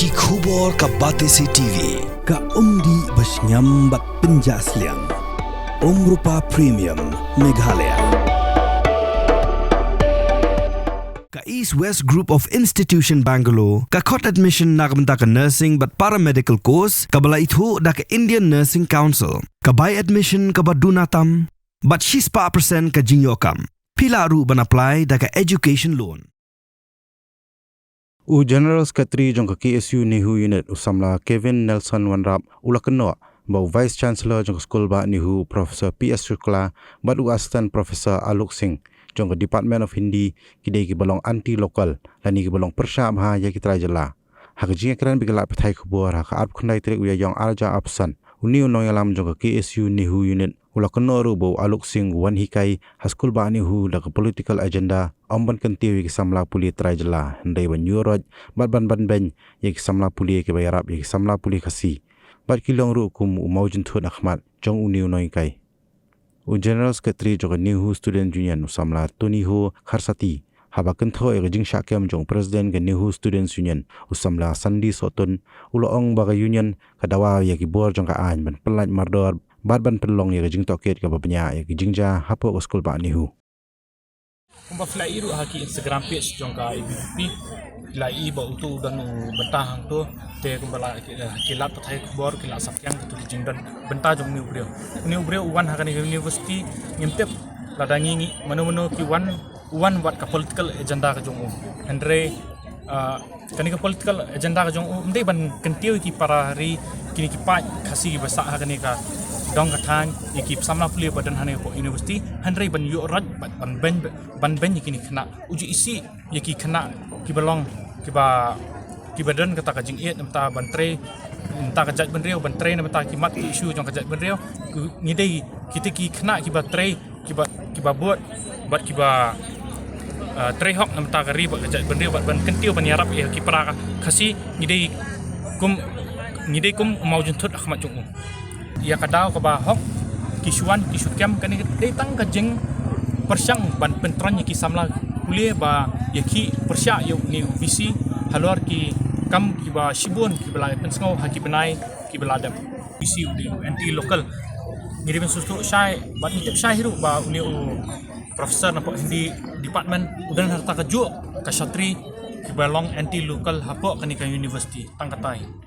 Ki khubor ka Batesi TV. Ka umdi basnyambat penjaslian. Rupa Premium Meghalaya. Ka East West Group of Institution Bangalore. Ka khot admission nagamta ka nursing but paramedical course. Ka bala ithu da ka Indian Nursing Council. Ka buy admission ka badunatam. But she's pa percent ka jingyokam. Pila ru ban apply da ka education loan. General Secretary jong ka KSU Nihu Unit usamla Kevin Nelson Wanrap ulakeno bau Vice Chancellor jong school ba Nihu Professor PS Shukla bad Assistant Professor Alok Singh jong ka Department of Hindi kidai ki balong anti local lani ki balong persha bha ya ki trajala hak jinga kran bigala pathai khubor hak ap khundai tre uya jong arja option uni unong yalam jong ka KSU Nihu Unit ulakeno ru bau Alok Singh wan hikai school ba Nihu da ka political agenda amban kan tiwi ki samla puli trajala ndai ban yuroj ban ben ye ki samla puli ki bayarap ye ki samla puli khasi bat kilong ru kum umaujin thun akhmat jong uni unoi kai General Secretary jong Nihu Student Union usamla Tony Ho Kharsati habakan tho e jing shakem jong President ke Nihu Students Union usamla Sandi Sotun uloong baga union kadawa ye ki bor jong ka an ban pelat mardor ban pelong ye jing toket ka babnya ye ki jingja hapo ko school ba Nihu Kumba fly iru haki Instagram page jongka IBP lai ba utu dan bentah hang tu te kumbala kilat pathai khbor kilat sakyang tu jingdan bentah jong ni ubreu uwan hakani university ngimtep ladangi mano ki wan wat ka political agenda ka jong andre kani ka political agenda ka jong ndai ban kentiu ki para hari kini ki pa khasi basa hakani ka dong kathan ikip samla puli badan hane ko university handrai ban yu raj ban ben kini khna uji isi yaki khna ki balong ki badan kata ka jing et namta bantre namta ka jaj banreu bantre namta ki mat ki issue jong ka jaj banreu ngidei kita ki khna ki batre ki ba buat bat ki ba tre hok namta ka ri ba ka jaj banreu ban kentiu ban yarap e ki para khasi ngidei kum maujun thut akhmat jong ia kadau ka ba hok kisuan kisukyam kani datang ka jeng persyang ban pentran ki samla kuliah ba yaki persya yu ni visi halor ki kam ki ba shibun ki bala pensngau haki benai ki bala dam visi di anti local ngirim sustu syai ba ni syai hiru ba uni profesor na Hindi department udan harta ka ju ka satri ki balong anti local hapo kani ka university tangkatai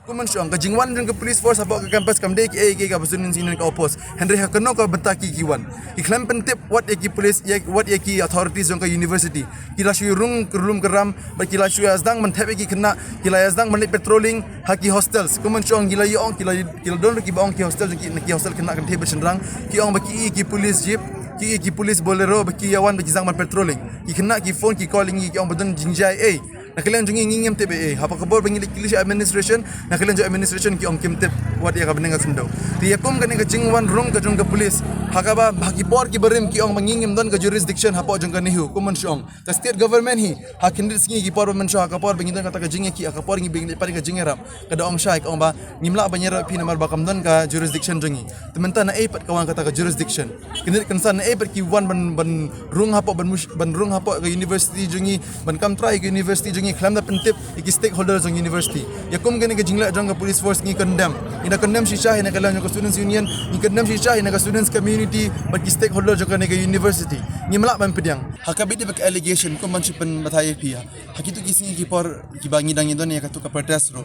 Kuman syong kajingwan dan ke police force apa ke campus kamde ki ke ka basunin sinin ka opos Henry hakano ka bentaki kiwan iklam pentip what ki police what ki authorities jong ka university kila shui rung kerlum keram ba kila shui asdang mentep ki kena kila asdang menit patrolling haki hostels kuman syong kila yong kila don ki baong ki hostel ki hostel kena kan tebe senrang ki ong ba ki police jeep ki police bolero ba ki yawan ba ki zang man patrolling ki kena ki phone ki calling ki ong badan jinjai nakalian jungi ngingem TBA hapa kabor bangili kilis administration nakalian jo administration ki ong kimtep wat ya ka benenga sendo riakum kan ka jingwan rong ka jong ka police hakaba bagi bor ki berim ki ong mangingem don ka jurisdiction hapa jong ka nihu kuman syong ka state government hi hakindir singi ki por men syo hakapor bangidon kata ka jingi ki hakapor ngi bingli pari ka jingerap kada ong syai ka ong ba ngimla banyera pi namar bakam don ka jurisdiction jongi tementa na epat kawan kata ka jurisdiction kinir kansan na epat ki wan ban rung hapa ban rung hapa ka university jongi ban kam try ka university jongi klam da pentip iki stakeholders ng university yakum gani ka jingla jong ka police force ngi condemn ina condemn shisha ina kala ng students union ngi condemn shisha ina ka students community but ki stakeholder jong ka university ngi mala ban pedyang hakabidi bak allegation ko man sipen matay pia hakitu kisini ki por ki bangi dang don ya ka tu ka protest ro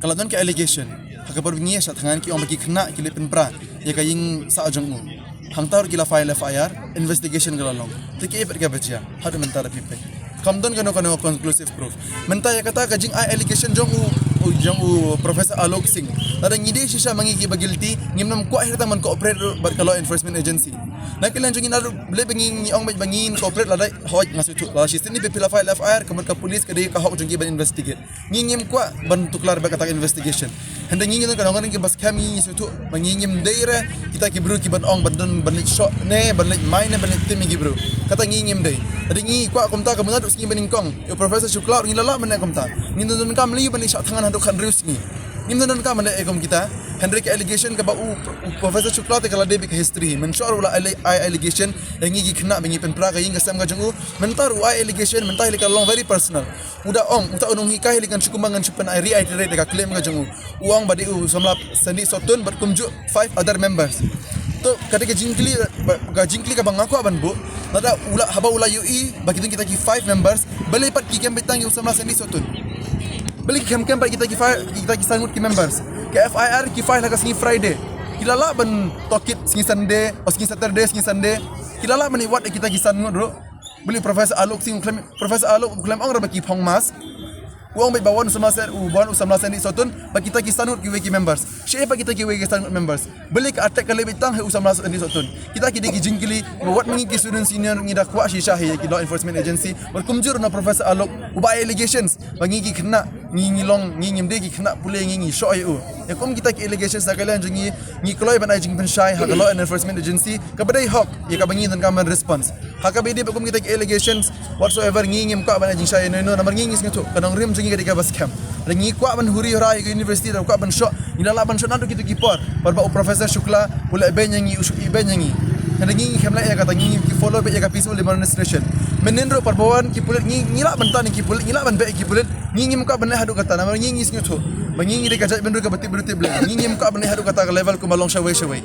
kala don ka allegation hakabor ngi sa thangan ki om ki khna ki lepen pra ya ka ying sa jong hangtar ki la file FIR investigation galalong tiki ipet ka bacha hadu mentara pipe kamdon kano conclusive proof mentaya kata ka jing allegation jong Professor Alok Singh ada ngide shisha mangi ki bagilti ngimnam ko ahirta man cooperate bar law enforcement agency nakilan jong inaru ble banging ong bangin cooperate ladai hoj ngasutu la sistini pipila file FIR kamar ka police ka ka hok jong ban investigate ngingim ko ban tuklar ba kata investigation handa ngingin kan ong ki bas kami ngisutu mangingim daire kita ki bro ki ban ong ban banit shot ne banit mine banit timi ki bro kata ngingim dai ada ngi ko kumta ka munadu singi baningkong yo Professor Shukla ngilala man kumta ngindon kam li ban shot tangan handuk kan rius ni ngindon kam le ekom kita Henry ke allegation ke bau Professor Shukla te kala de ke history mensyar ula allegation yang gi kena bengi penpra ka ying kasam ka jungu mentar allegation mentar ka long very personal uda uta unong hikai likan sukumbangan supan I reiterate ka claim ka jungu uang badi samla sandi sotun berkumju 5 other members to ketika jingkli ka bangaku aban bu nada ula haba ula UI bagi kita ki 5 members beli pat ki kem betang yu samla sandi sotun beli kem pat kita ki sangut ki members ke FIR ki file ka singi Friday kilala ban tokit singi Sunday o singi Sunday kilala mani wat kita ki sangut bro beli Professor Alok sing claim Professor Alok claim ang rabaki phong mas uang baik bawaan sama ser uban usam lasan di sotun bagi kita kisanut ki members siapa kita ki sanut members beli ke attack kali bitang he usam lasan di sotun kita ki digi jingkili buat mengi ki student senior ngida kwa shisha he ki law enforcement agency berkumjur na Professor Alok uba allegations bagi ki kena ngi long ngi mde ki kena pule ngi show eu ya kom kita ki allegations sakala ngi kloi ban ajing penshai ha law enforcement agency ka badai hok ya ka bangi dan kaman response ha ka bedi kom kita ki allegations whatsoever ngi ka ban ajing shai no namar ngi ngatu kanang rim jingi ka bas camp ngi kwa ban huri rai ke university da kwa ban show ila la ban show nando kita ki por barba Professor Shukla ula ben ngi usu ben ngi ngi kemla ya kata ngi ki follow be ya ka peaceful demonstration menendro parbawan ki pulit ngi la ban tan ki pulit ngi la ban be ki pulit ngi muka ban hadu kata namar ngi sngoto bangi ngi ka jaj bendur ka bati berute bla ngi muka ban hadu kata ka level ko malong shawai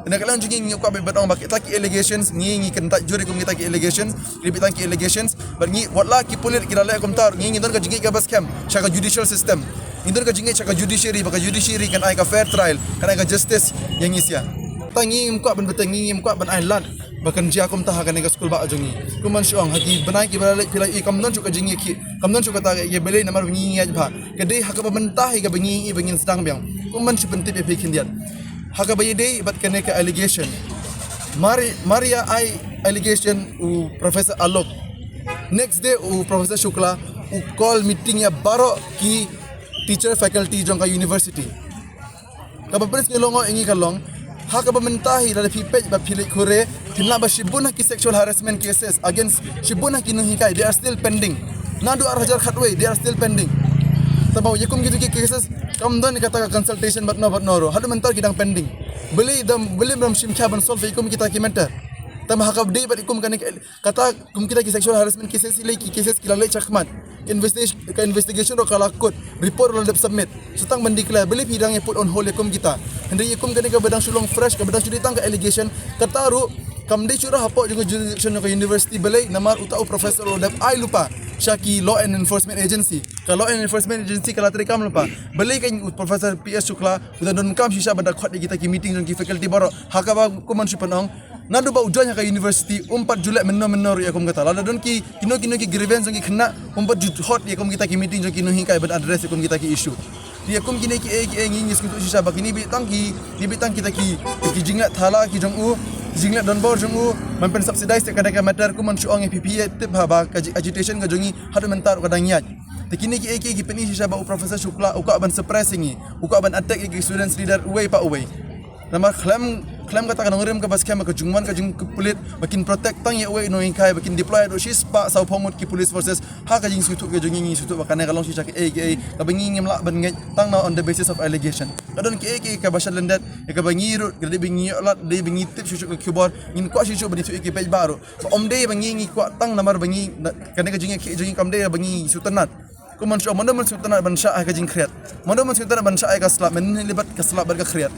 ina kalan jungi ngi kwa be batong bak taki allegations ngi kenta juri ko ngita ki allegations libitan ki allegations bangi wala ki pulit ki la kom tar ngi don ka jingi ka bas camp shaka judicial system indon ka jingi shaka judiciary baka judiciary kan ai ka fair trial kan ai ka justice yang isya tangi muka ban beteng ngi muka ban ai lan bakan jia kom ta kan ka school ba jungi kuman syong hati banai ki bala pila i kam non chuka jingi ki kam non chuka ta ye bele namar ngi aj ba kede hak ba mentah ka bangi bangin sedang biang kuman chu pentit pe kindian haka bayide bat kene ka allegation Maria I allegation u Professor Alok next day u Professor Shukla u call meeting ya baro ki teacher faculty jong ka university ka babres ke longo ingi ka long haka ba mentahi da pipej ba pilik kore tinla ba shibuna ki sexual harassment cases against shibuna ki no hikai they are still pending nadu arhajar khatway they are still pending tabaw yakum gitu ki cases kam don kata consultation but no hadu mentar kidang pending beli bram shim khaban solve ikum kita ki mentar tam hakab dei bat ikum kan kata kum kita ki sexual harassment cases ilai ki cases kilale chakmat investigation ro kala kod report ro submit sutang mendikla beli bidang put on hold ikum kita hendri ikum kan ka badang sulong fresh ka badang suditang ka allegation kataru kam dei chura hapo juga jurisdiction ka university beli namar utau professor ro dap ai lupa Shaki Law and Enforcement Agency. Kalau Law and Enforcement Agency kalau terikam lupa. Beli kan Professor PS Shukla udah don kam sisa pada khot kita ki meeting jong ki faculty baro. Hakaba kuman supanong. Nadu ba ujan ka university 4 Julai menor ya kum kata. Lada don ki kino ki grievance jong ki kena 4 hot ya kum kita ki meeting jong ki no hingkai ban address kum kita ki issue. Dia kum kini ki ngingis untuk sisa bak ini bitang kita ki jinglat thala ki jong u jinglat don bor jong u mampen subsidize kadang matter ku man suang PPA tip haba agitation ka jongi hadu mentar kadang nyat tekini ki peni sisa ba Professor Shukla uka ban suppressing uka ban attack ki students leader away nama claim kata kan ngirim ke bas camp ke jungman ke jung pulit makin protect tang ya away no ingkai makin deploy do sis pa sau pomut ki police forces ha ka jing sutu ke jongi sutu bakane kalong sisa ki ka bangi ngem la ban ngai tang na on the basis of allegation kadon ki ka basal lendat ka bangi ru ke bingi lat de bingi tip susu ke keyboard ngin kwa susu bani su ki page baru om de bangi ngi kwa tang namar bangi kane ka jingi kam de bangi sutanat kuman syo mondo man sutanat ban sha ka jing kreat mondo man sutanat ban sha ka slap men libat ka slap bar ka kreat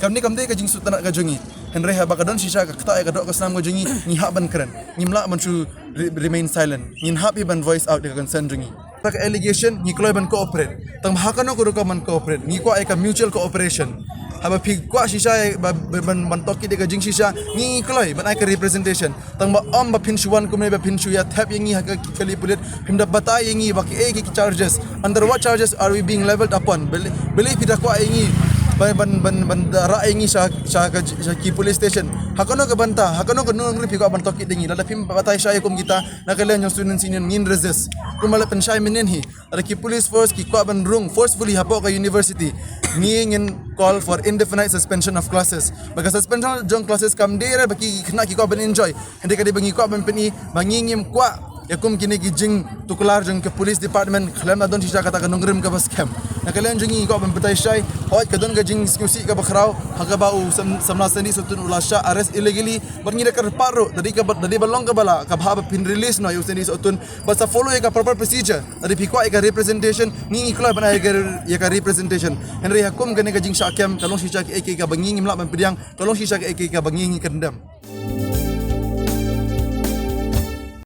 kam de ka jing sutanat ka jongi henre ha bakadon sisa ka kta ka dok ka snam ka jongi ni ha ban kren ngimla man su remain silent ngin happy ban voice out ka concern jongi tak allegation ni kloi ban cooperate tang hakano ko man cooperate ni ko ay ka mutual cooperation haba pig kwa sisa ban toki de ka jing sisa ni kloi ban ay ka representation tang ba ba pinshuan kumne ba pinshu ya tap yangi ha ka kali pulit himda batai yangi ba ki charges under what charges are we being leveled upon beli pida kwa yangi ban ra yangi sa ki police station hakano ka banta hakano ka nung ripi ko ban toki dingi lada pim batai shay kum kita nakalen yung student senior ngin resist kumala pensay menen hi ada ki police force ki kwa ban rung forcefully hapo ka university ngin call for indefinite suspension of classes baga suspension jong classes kam dera baki kena ki ko ban enjoy hindi ka di bangi ko ban peni bangingim kwa yakum kini ki jing tukular jeng ke police department khlem adon shisha kata kanong rim ka bas scam na kalian jengi ko ben petai shai hoit kadon ga jing skusi ka bakrau haga ba u samna seni sutun ulasha arrest illegally barngi dekar paru dari balong ka bala ka bhaba pin release no yu seni sutun but sa follow ka proper procedure dari pikwa ka representation ni ikla bana ka representation henry hakum gane ka jing shakam kalong shisha ka bangi ngimla ban pediang kalong shisha ka bangi kendam